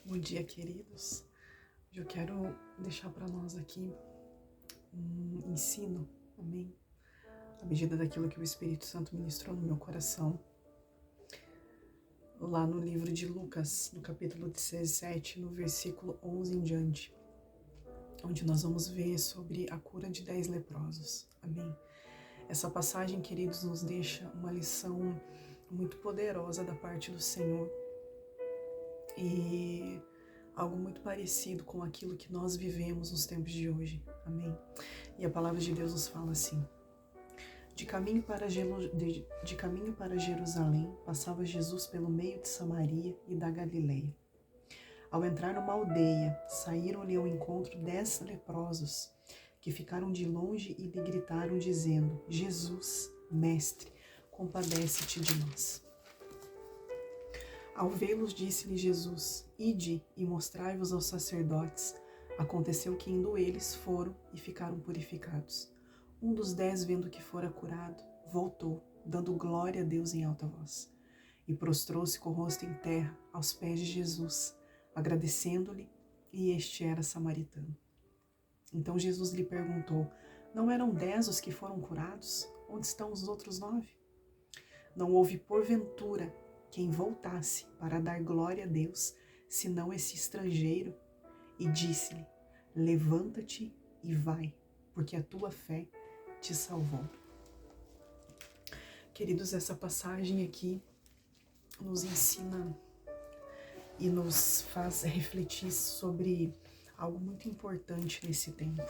Bom dia, queridos. Hoje eu quero deixar para nós aqui um ensino, amém? À medida daquilo que o Espírito Santo ministrou no meu coração, lá no livro de Lucas, no capítulo 17, no versículo 11 em diante, onde nós vamos ver sobre a cura de 10 leprosos, amém? Essa passagem, queridos, nos deixa uma lição muito poderosa da parte do Senhor e algo muito parecido com aquilo que nós vivemos nos tempos de hoje, amém? E a palavra de Deus nos fala assim: de caminho para Jerusalém, passava Jesus pelo meio de Samaria e da Galileia. Ao entrar numa aldeia, saíram-lhe ao encontro 10 leprosos, que ficaram de longe e lhe gritaram, dizendo: Jesus, mestre, compadece-te de nós. Ao vê-los, disse-lhe Jesus: Ide e mostrai-vos aos sacerdotes. Aconteceu que indo eles foram e ficaram purificados. Um dos 10, vendo que fora curado, voltou, dando glória a Deus em alta voz, e prostrou-se com o rosto em terra aos pés de Jesus, agradecendo-lhe, e este era samaritano. Então Jesus lhe perguntou: não eram 10 os que foram curados? Onde estão os outros 9? Não houve porventura quem voltasse para dar glória a Deus, senão esse estrangeiro? E disse-lhe: levanta-te e vai, porque a tua fé te salvou. Queridos, essa passagem aqui nos ensina e nos faz refletir sobre algo muito importante nesse tempo.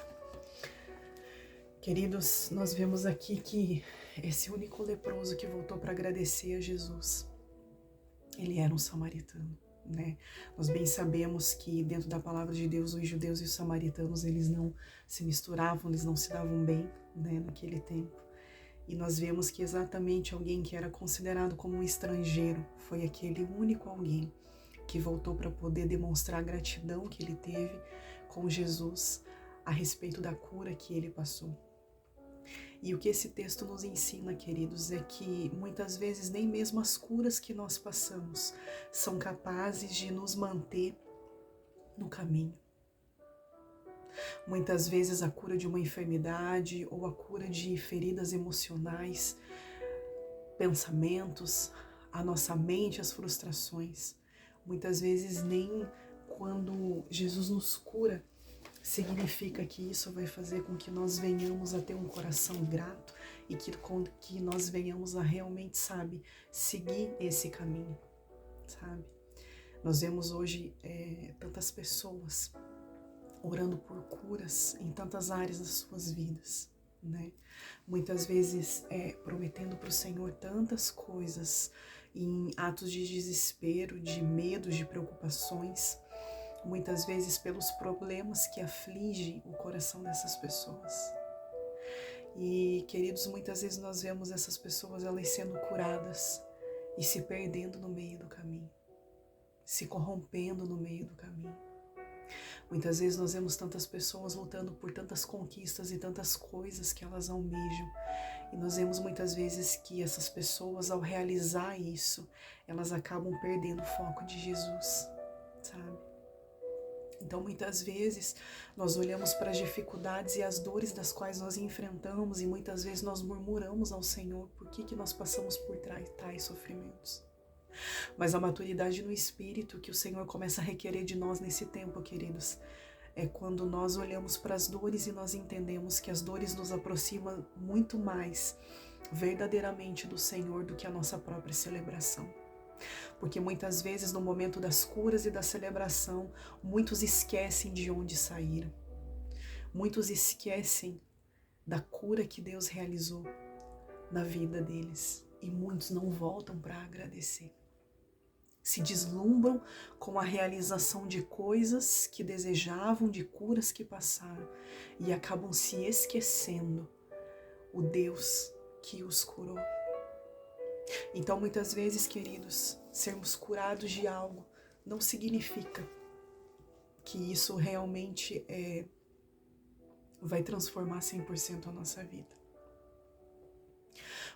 Queridos, nós vemos aqui que esse único leproso que voltou para agradecer a Jesus, ele era um samaritano, né? Nós bem sabemos que dentro da palavra de Deus, os judeus e os samaritanos, eles não se misturavam, eles não se davam bem, né, naquele tempo. E nós vemos que exatamente alguém que era considerado como um estrangeiro foi aquele único alguém que voltou para poder demonstrar a gratidão que ele teve com Jesus a respeito da cura que ele passou. E o que esse texto nos ensina, queridos, é que muitas vezes nem mesmo as curas que nós passamos são capazes de nos manter no caminho. Muitas vezes a cura de uma enfermidade ou a cura de feridas emocionais, pensamentos, a nossa mente, as frustrações, muitas vezes nem quando Jesus nos cura significa que isso vai fazer com que nós venhamos a ter um coração grato e que nós venhamos a realmente, seguir esse caminho, sabe? Nós vemos hoje tantas pessoas orando por curas em tantas áreas das suas vidas, né? Muitas vezes prometendo para o Senhor tantas coisas em atos de desespero, de medo, de preocupações, muitas vezes pelos problemas que afligem o coração dessas pessoas. E, queridos, muitas vezes nós vemos essas pessoas, elas sendo curadas e se perdendo no meio do caminho, se corrompendo no meio do caminho. Muitas vezes nós vemos tantas pessoas lutando por tantas conquistas e tantas coisas que elas almejam, e nós vemos muitas vezes que essas pessoas, ao realizar isso, elas acabam perdendo o foco de Jesus, sabe? Então, muitas vezes, nós olhamos para as dificuldades e as dores das quais nós enfrentamos e muitas vezes nós murmuramos ao Senhor por que nós passamos por tais sofrimentos. Mas a maturidade no Espírito que o Senhor começa a requerer de nós nesse tempo, queridos, é quando nós olhamos para as dores e nós entendemos que as dores nos aproximam muito mais verdadeiramente do Senhor do que a nossa própria celebração. Porque muitas vezes no momento das curas e da celebração, muitos esquecem de onde saíram. Muitos esquecem da cura que Deus realizou na vida deles. E muitos não voltam para agradecer. Se deslumbram com a realização de coisas que desejavam, de curas que passaram, e acabam se esquecendo o Deus que os curou. Então, muitas vezes, queridos, sermos curados de algo não significa que isso realmente vai transformar 100% a nossa vida.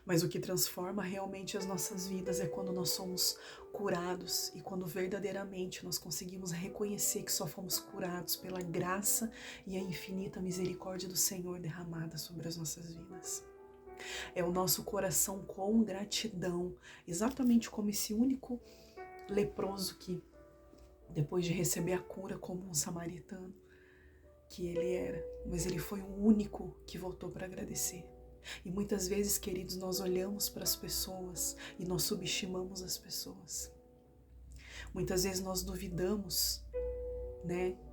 Mas o que transforma realmente as nossas vidas é quando nós somos curados e quando verdadeiramente nós conseguimos reconhecer que só fomos curados pela graça e a infinita misericórdia do Senhor derramada sobre as nossas vidas. É o nosso coração com gratidão, exatamente como esse único leproso que, depois de receber a cura como um samaritano, que ele era, mas ele foi o único que voltou para agradecer. E muitas vezes, queridos, nós olhamos para as pessoas e nós subestimamos as pessoas. Muitas vezes nós duvidamos,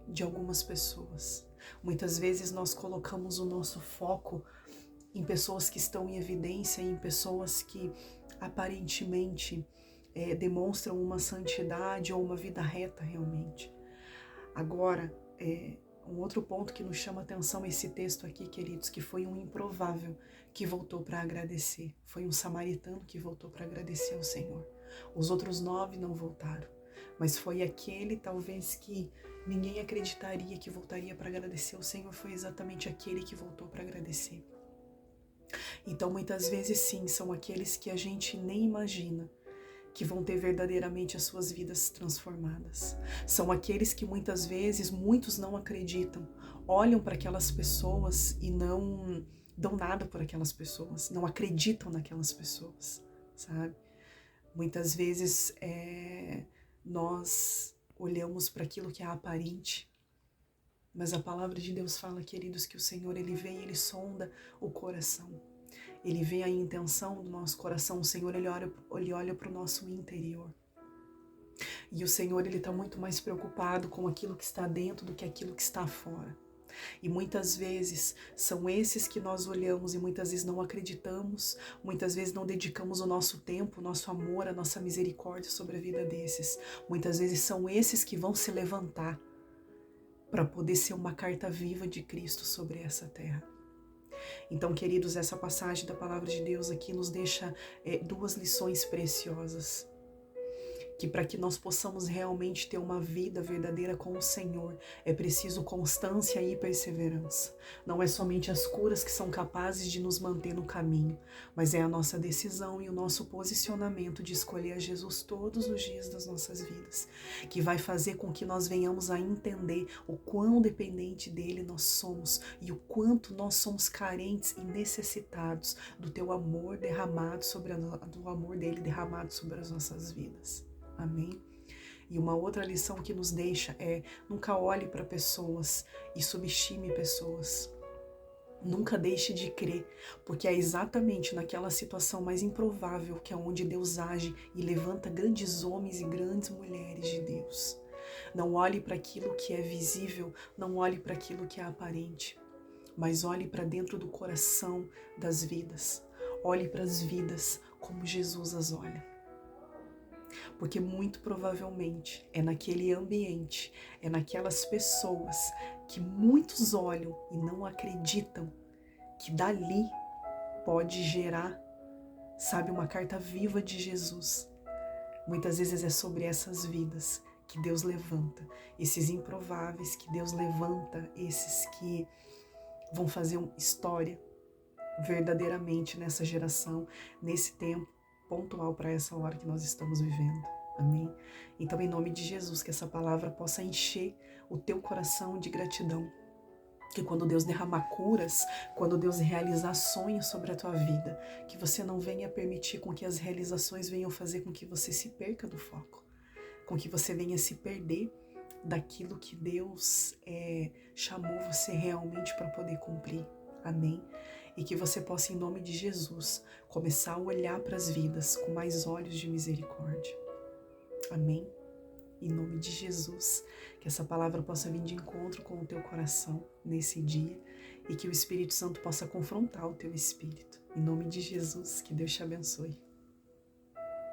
de algumas pessoas. Muitas vezes nós colocamos o nosso foco em pessoas que estão em evidência, em pessoas que aparentemente demonstram uma santidade ou uma vida reta realmente. Agora, um outro ponto que nos chama atenção esse texto aqui, queridos, que foi um improvável que voltou para agradecer. Foi um samaritano que voltou para agradecer ao Senhor. Os outros 9 não voltaram, mas foi aquele talvez que ninguém acreditaria que voltaria para agradecer ao Senhor, foi exatamente aquele que voltou para agradecer. Então muitas vezes sim, são aqueles que a gente nem imagina que vão ter verdadeiramente as suas vidas transformadas. São aqueles que muitas vezes muitos não acreditam, olham para aquelas pessoas e não dão nada por aquelas pessoas, não acreditam naquelas pessoas, sabe? Muitas vezes nós olhamos para aquilo que é aparente, mas a palavra de Deus fala, queridos, que o Senhor, Ele vem, Ele sonda o coração. Ele vê a intenção do nosso coração, o Senhor, Ele olha para o nosso interior. E o Senhor, Ele está muito mais preocupado com aquilo que está dentro do que aquilo que está fora. E muitas vezes são esses que nós olhamos e muitas vezes não acreditamos, muitas vezes não dedicamos o nosso tempo, o nosso amor, a nossa misericórdia sobre a vida desses. Muitas vezes são esses que vão se levantar para poder ser uma carta viva de Cristo sobre essa terra. Então, queridos, essa passagem da palavra de Deus aqui nos deixa 2 lições preciosas. Que para que nós possamos realmente ter uma vida verdadeira com o Senhor, é preciso constância e perseverança. Não é somente as curas que são capazes de nos manter no caminho, mas é a nossa decisão e o nosso posicionamento de escolher a Jesus todos os dias das nossas vidas, que vai fazer com que nós venhamos a entender o quão dependente dele nós somos e o quanto nós somos carentes e necessitados do teu amor derramado do amor dele derramado sobre as nossas vidas. Amém? E uma outra lição que nos deixa é: nunca olhe para pessoas e subestime pessoas. Nunca deixe de crer, porque é exatamente naquela situação mais improvável que é onde Deus age e levanta grandes homens e grandes mulheres de Deus. Não olhe para aquilo que é visível, não olhe para aquilo que é aparente, mas olhe para dentro do coração das vidas. Olhe para as vidas como Jesus as olha. Porque muito provavelmente é naquele ambiente, é naquelas pessoas que muitos olham e não acreditam que dali pode gerar, sabe, uma carta viva de Jesus. Muitas vezes é sobre essas vidas que Deus levanta, esses improváveis, que Deus levanta, esses que vão fazer uma história verdadeiramente nessa geração, nesse tempo pontual para essa hora que nós estamos vivendo. Amém? Então, em nome de Jesus, que essa palavra possa encher o teu coração de gratidão. Que quando Deus derramar curas, quando Deus realizar sonhos sobre a tua vida, que você não venha permitir com que as realizações venham fazer com que você se perca do foco, com que você venha se perder daquilo que Deus chamou você realmente para poder cumprir. Amém? E que você possa, em nome de Jesus, começar a olhar para as vidas com mais olhos de misericórdia. Amém? Em nome de Jesus, que essa palavra possa vir de encontro com o teu coração nesse dia e que o Espírito Santo possa confrontar o teu espírito. Em nome de Jesus, que Deus te abençoe.